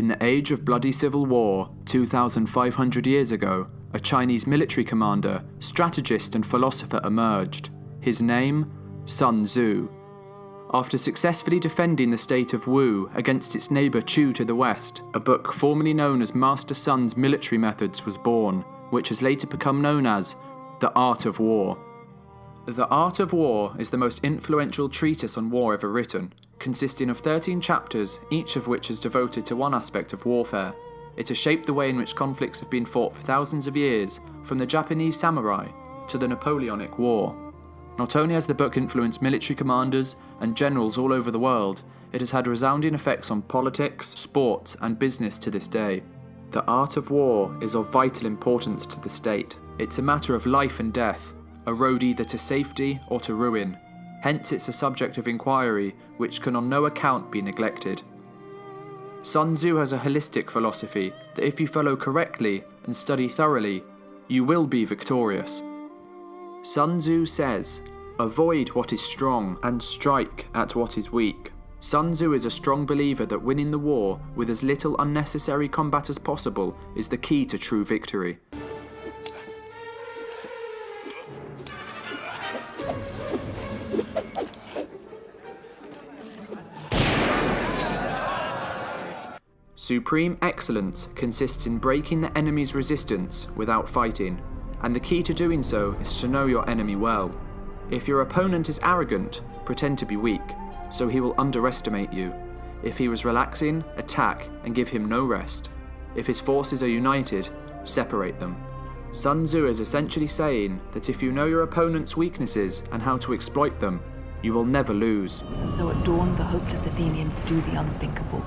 In the age of bloody civil war, 2,500 years ago, a Chinese military commander, strategist and philosopher emerged. His name? Sun Tzu. After successfully defending the state of Wu against its neighbour Chu to the west, a book formerly known as Master Sun's Military Methods was born, which has later become known as The Art of War. The Art of War is the most influential treatise on war ever written, consisting of 13 chapters, each of which is devoted to one aspect of warfare. It has shaped the way in which conflicts have been fought for thousands of years, from the Japanese samurai to the Napoleonic War. Not only has the book influenced military commanders and generals all over the world, it has had resounding effects on politics, sports, and business to this day. The art of war is of vital importance to the state. It's a matter of life and death, a road either to safety or to ruin. Hence it's a subject of inquiry which can on no account be neglected. Sun Tzu has a holistic philosophy that if you follow correctly and study thoroughly, you will be victorious. Sun Tzu says, "Avoid what is strong and strike at what is weak." Sun Tzu is a strong believer that winning the war with as little unnecessary combat as possible is the key to true victory. Supreme excellence consists in breaking the enemy's resistance without fighting, and the key to doing so is to know your enemy well. If your opponent is arrogant, pretend to be weak, so he will underestimate you. If he was relaxing, attack and give him no rest. If his forces are united, separate them. Sun Tzu is essentially saying that if you know your opponent's weaknesses and how to exploit them, you will never lose. And so at dawn, the hopeless Athenians do the unthinkable.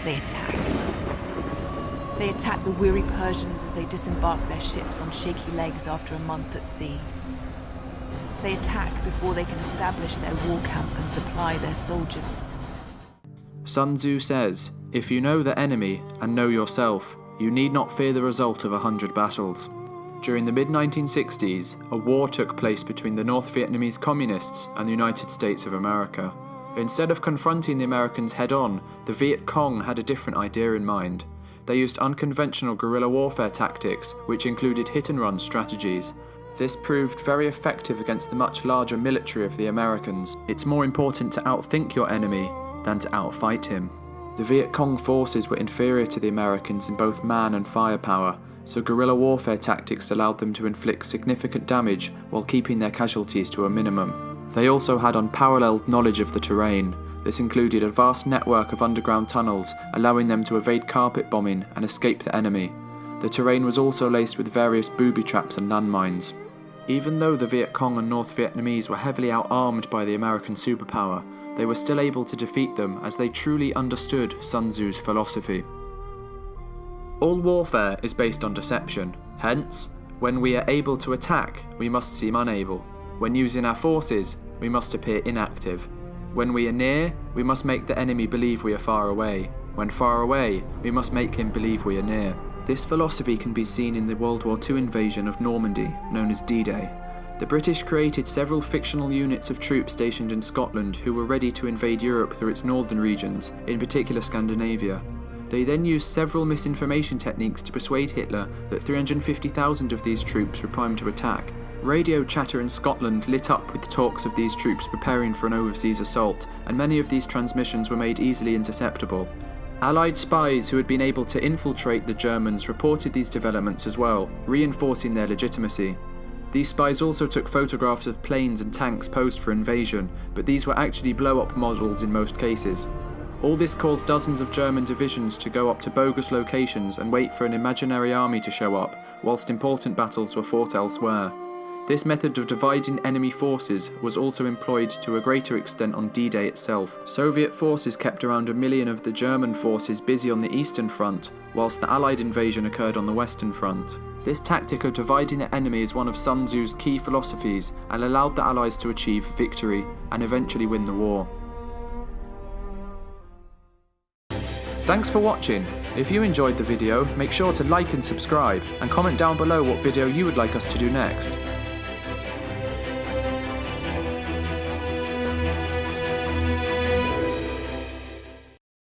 They attack. They attack the weary Persians as they disembark their ships on shaky legs after a month at sea. They attack before they can establish their war camp and supply their soldiers. Sun Tzu says, if you know the enemy and know yourself, you need not fear the result of 100 battles. During the mid-1960s, a war took place between the North Vietnamese Communists and the United States of America. Instead of confronting the Americans head-on, the Viet Cong had a different idea in mind. They used unconventional guerrilla warfare tactics, which included hit-and-run strategies. This proved very effective against the much larger military of the Americans. It's more important to outthink your enemy than to outfight him. The Viet Cong forces were inferior to the Americans in both man and firepower, so guerrilla warfare tactics allowed them to inflict significant damage while keeping their casualties to a minimum. They also had unparalleled knowledge of the terrain. This included a vast network of underground tunnels, allowing them to evade carpet bombing and escape the enemy. The terrain was also laced with various booby traps and landmines. Even though the Viet Cong and North Vietnamese were heavily out-armed by the American superpower, they were still able to defeat them as they truly understood Sun Tzu's philosophy. All warfare is based on deception. Hence, when we are able to attack, we must seem unable. When using our forces, we must appear inactive. When we are near, we must make the enemy believe we are far away. When far away, we must make him believe we are near. This philosophy can be seen in the World War II invasion of Normandy, known as D-Day. The British created several fictional units of troops stationed in Scotland who were ready to invade Europe through its northern regions, in particular Scandinavia. They then used several misinformation techniques to persuade Hitler that 350,000 of these troops were primed to attack. Radio chatter in Scotland lit up with talks of these troops preparing for an overseas assault, and many of these transmissions were made easily interceptable. Allied spies who had been able to infiltrate the Germans reported these developments as well, reinforcing their legitimacy. These spies also took photographs of planes and tanks posed for invasion, but these were actually blow-up models in most cases. All this caused dozens of German divisions to go up to bogus locations and wait for an imaginary army to show up, whilst important battles were fought elsewhere. This method of dividing enemy forces was also employed to a greater extent on D-Day itself. Soviet forces kept around 1 million of the German forces busy on the Eastern Front, whilst the Allied invasion occurred on the Western Front. This tactic of dividing the enemy is one of Sun Tzu's key philosophies and allowed the Allies to achieve victory and eventually win the war. Thanks for watching. If you enjoyed the video, make sure to like and subscribe, and comment down below what video you would like us to do next.